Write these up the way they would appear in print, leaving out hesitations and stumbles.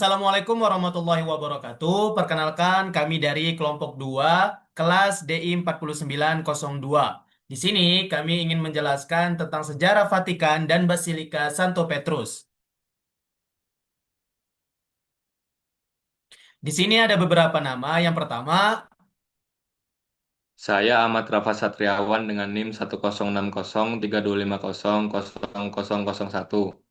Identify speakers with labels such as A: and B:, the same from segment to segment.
A: Assalamualaikum warahmatullahi wabarakatuh. Perkenalkan kami dari kelompok 2 kelas DI 4902. Di sini kami ingin menjelaskan tentang sejarah Vatikan dan Basilika Santo Petrus. Di sini ada beberapa nama. Yang pertama,
B: Saya Ahmad Rafa Satriawan dengan NIM 106032500001.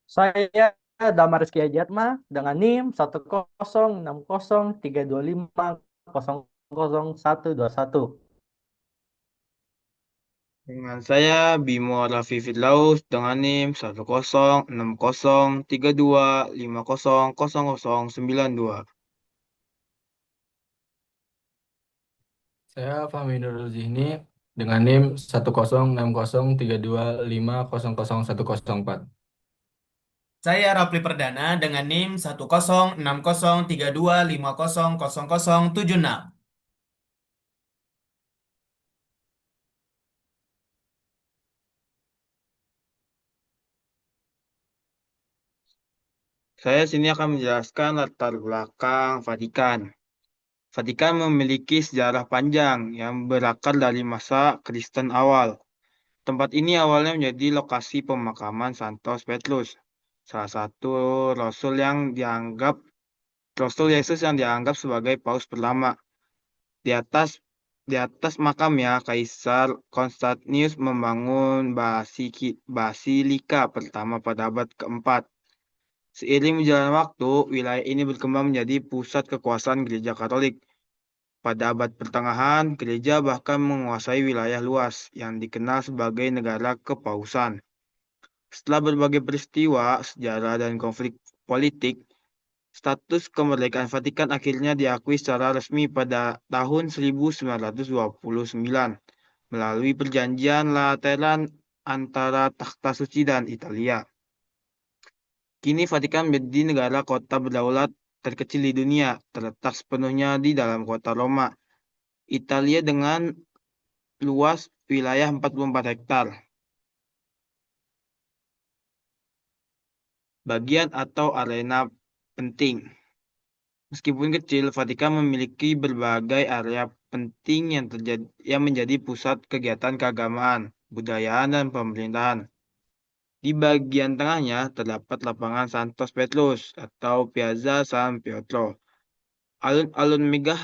C: Saya Damar Rizky Ajatma dengan NIM 1060325000121.
D: Dengan saya Bimo Raffi Firdaus dengan NIM 106032500092.
E: Saya Fahmi Nurul Zihni dengan NIM 10603255000104.
A: saya Rapli Perdana dengan NIM 106032500076.
D: Saya sini akan menjelaskan latar belakang Vatikan. Vatikan memiliki sejarah panjang yang berakar dari masa Kristen awal. Tempat ini awalnya menjadi lokasi pemakaman Santos Petrus, salah satu rasul yang dianggap Rasul Yesus yang dianggap sebagai paus pertama. Di atas di atas makamnya, Kaisar Konstantius membangun basilika pertama pada abad keempat. Seiring berjalannya waktu, wilayah ini berkembang menjadi pusat kekuasaan Gereja Katolik. Pada abad pertengahan, gereja bahkan menguasai wilayah luas yang dikenal sebagai negara kepausan. Setelah berbagai peristiwa, sejarah, dan konflik politik, status kemerdekaan Vatikan akhirnya diakui secara resmi pada tahun 1929 melalui Perjanjian Lateran antara Takhta Suci dan Italia. Kini Vatikan menjadi negara kota berdaulat terkecil di dunia, terletak sepenuhnya di dalam kota Roma, Italia dengan luas wilayah 44 hektar. Bagian atau arena penting. Meskipun kecil, Vatikan memiliki berbagai area penting yang menjadi pusat kegiatan keagamaan, budayaan, dan pemerintahan. Di bagian tengahnya terdapat lapangan Santos Petrus atau Piazza San Pietro. Alun-alun megah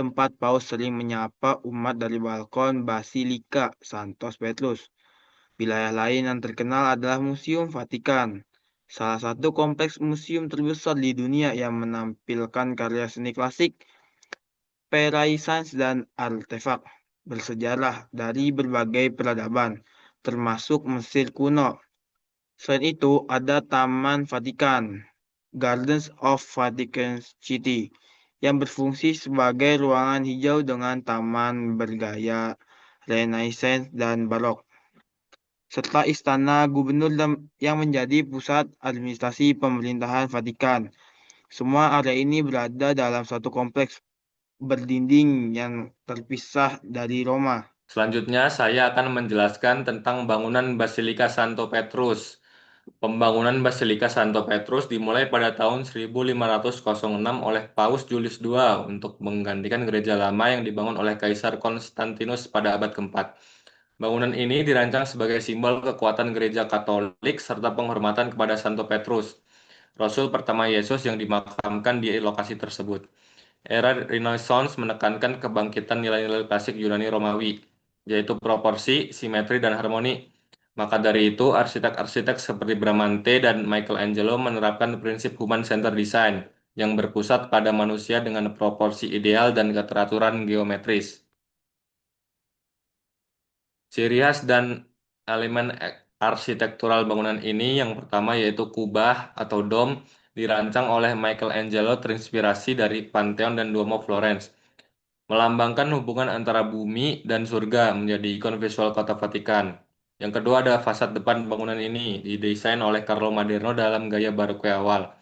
D: tempat paus sering menyapa umat dari balkon Basilika Santos Petrus. Wilayah lain yang terkenal adalah Museum Vatikan, salah satu kompleks museum terbesar di dunia yang menampilkan karya seni klasik, Renaissance, dan artefak bersejarah dari berbagai peradaban, termasuk Mesir kuno. Selain itu, ada Taman Vatikan, Gardens of Vatican City, yang berfungsi sebagai ruangan hijau dengan taman bergaya Renaissance dan Barok, serta Istana Gubernur yang menjadi pusat administrasi pemerintahan Vatikan. Semua area ini berada dalam satu kompleks berdinding yang terpisah dari Roma.
B: Selanjutnya, saya akan menjelaskan tentang bangunan Basilika Santo Petrus. Pembangunan Basilika Santo Petrus dimulai pada tahun 1506 oleh Paus Julius II untuk menggantikan gereja lama yang dibangun oleh Kaisar Konstantinus pada abad keempat. Bangunan ini dirancang sebagai simbol kekuatan gereja Katolik serta penghormatan kepada Santo Petrus, Rasul pertama Yesus yang dimakamkan di lokasi tersebut. Era Renaissance menekankan kebangkitan nilai-nilai klasik Yunani Romawi, yaitu proporsi, simetri, dan harmoni. Maka dari itu, arsitek-arsitek seperti Bramante dan Michelangelo menerapkan prinsip human centered design yang berpusat pada manusia dengan proporsi ideal dan keteraturan geometris. Ciri khas dan elemen arsitektural bangunan ini yang pertama yaitu kubah atau dom dirancang oleh Michelangelo terinspirasi dari Pantheon dan Duomo Florence, melambangkan hubungan antara bumi dan surga menjadi ikon visual kota Vatikan. Yang kedua ada fasad depan bangunan ini didesain oleh Carlo Maderno dalam gaya barokwe awal.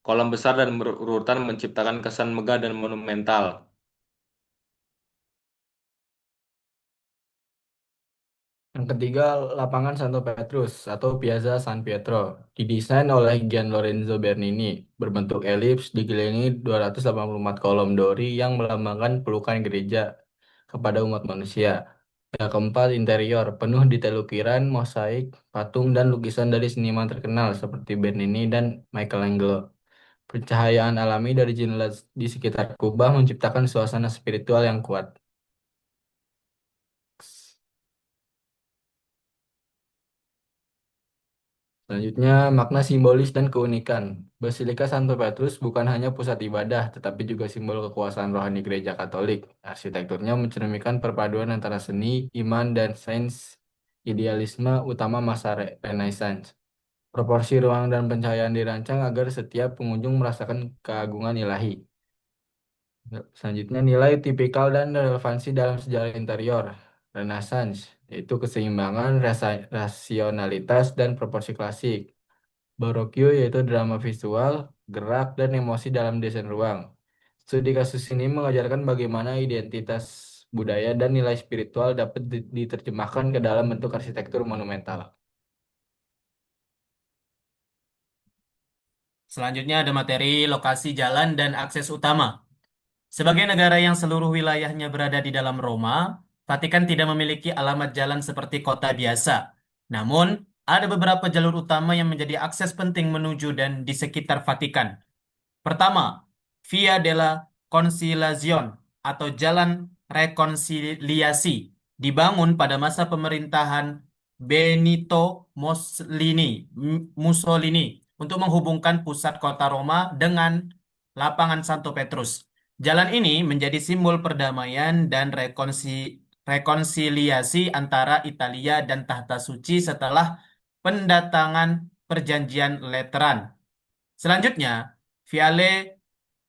B: Kolom besar dan berurutan menciptakan kesan megah dan monumental.
E: Yang ketiga, lapangan Santo Petrus atau Piazza San Pietro. Didesain oleh Gian Lorenzo Bernini, berbentuk elips dikelilingi 284 kolom dori yang melambangkan pelukan gereja kepada umat manusia. Yang keempat, interior, penuh detail ukiran, mosaik, patung, dan lukisan dari seniman terkenal seperti Bernini dan Michelangelo. Pencahayaan alami dari jendela di sekitar kubah menciptakan suasana spiritual yang kuat. Selanjutnya, makna simbolis dan keunikan. Basilika Santo Petrus bukan hanya pusat ibadah, tetapi juga simbol kekuasaan rohani Gereja Katolik. Arsitekturnya mencerminkan perpaduan antara seni, iman, dan sains idealisme utama masa Renaissance. Proporsi ruang dan pencahayaan dirancang agar setiap pengunjung merasakan keagungan ilahi. Selanjutnya, nilai tipikal dan relevansi dalam sejarah interior. Renaissance, yaitu keseimbangan, rasionalitas, dan proporsi klasik. Barokyo yaitu drama visual, gerak, dan emosi dalam desain ruang. Studi kasus ini mengajarkan bagaimana identitas budaya dan nilai spiritual dapat diterjemahkan ke dalam bentuk arsitektur monumental.
A: Selanjutnya ada materi lokasi jalan dan akses utama. Sebagai negara yang seluruh wilayahnya berada di dalam Roma, Vatikan tidak memiliki alamat jalan seperti kota biasa. Namun, ada beberapa jalur utama yang menjadi akses penting menuju dan di sekitar Vatikan. Pertama, Via della Conciliazione atau Jalan Rekonsiliasi dibangun pada masa pemerintahan Benito Mussolini untuk menghubungkan pusat kota Roma dengan lapangan Santo Petrus. Jalan ini menjadi simbol perdamaian dan rekonsiliasi antara Italia dan Tahta Suci setelah pendatangan Perjanjian Lateran. Selanjutnya, Viale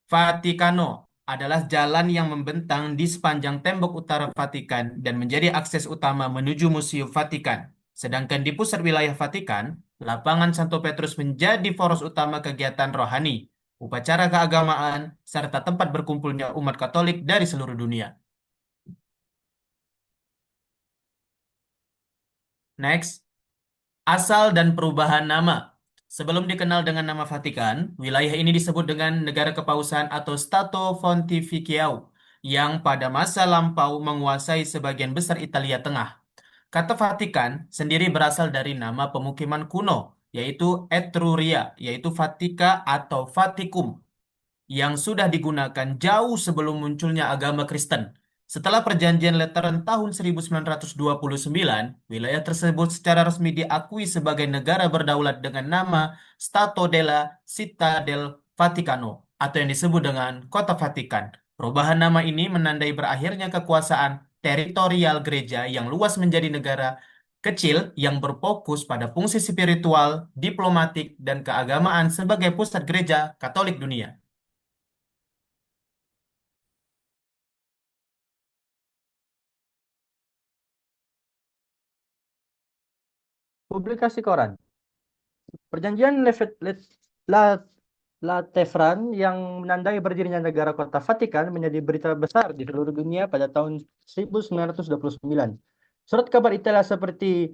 A: Vaticano adalah jalan yang membentang di sepanjang tembok utara Vatikan dan menjadi akses utama menuju Museum Vatikan. Sedangkan di pusat wilayah Vatikan, lapangan Santo Petrus menjadi poros utama kegiatan rohani, upacara keagamaan, serta tempat berkumpulnya umat Katolik dari seluruh dunia. Next, asal dan perubahan nama. Sebelum dikenal dengan nama Vatikan, wilayah ini disebut dengan negara kepausan atau Stato Pontificale yang pada masa lampau menguasai sebagian besar Italia Tengah. Kata Vatikan sendiri berasal dari nama pemukiman kuno, yaitu Etruria, yaitu Vatica atau Vaticum, yang sudah digunakan jauh sebelum munculnya agama Kristen. Setelah Perjanjian Lateran tahun 1929, wilayah tersebut secara resmi diakui sebagai negara berdaulat dengan nama Stato della Città del Vaticano atau yang disebut dengan Kota Vatikan. Perubahan nama ini menandai berakhirnya kekuasaan teritorial gereja yang luas menjadi negara kecil yang berfokus pada fungsi spiritual, diplomatik, dan keagamaan sebagai pusat gereja Katolik dunia.
C: Publikasi koran. Perjanjian Lateran yang menandai berdirinya negara kota Vatikan menjadi berita besar di seluruh dunia pada tahun 1929. Surat kabar Italia seperti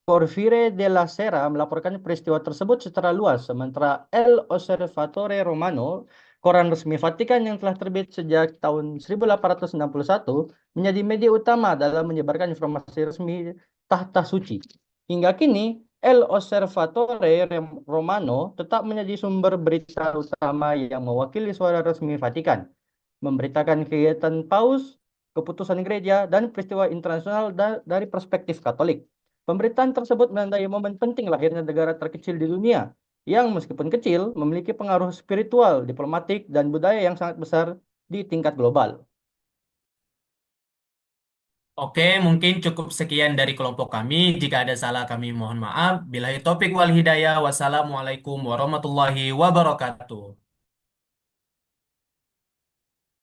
C: Corriere della Sera melaporkan peristiwa tersebut secara luas, sementara El Osservatore Romano, koran resmi Vatikan yang telah terbit sejak tahun 1861, menjadi media utama dalam menyebarkan informasi resmi Tahta Suci. Hingga kini, El Osservatore Romano tetap menjadi sumber berita utama yang mewakili suara resmi Vatikan, memberitakan kegiatan Paus, keputusan gereja, dan peristiwa internasional dari perspektif Katolik. Pemberitaan tersebut menandai momen penting lahirnya negara terkecil di dunia, yang meskipun kecil, memiliki pengaruh spiritual, diplomatik, dan budaya yang sangat besar di tingkat global.
A: Oke, mungkin cukup sekian dari kelompok kami. Jika ada salah kami mohon maaf. Billahi taufiq wal hidayah. Wassalamualaikum warahmatullahi wabarakatuh.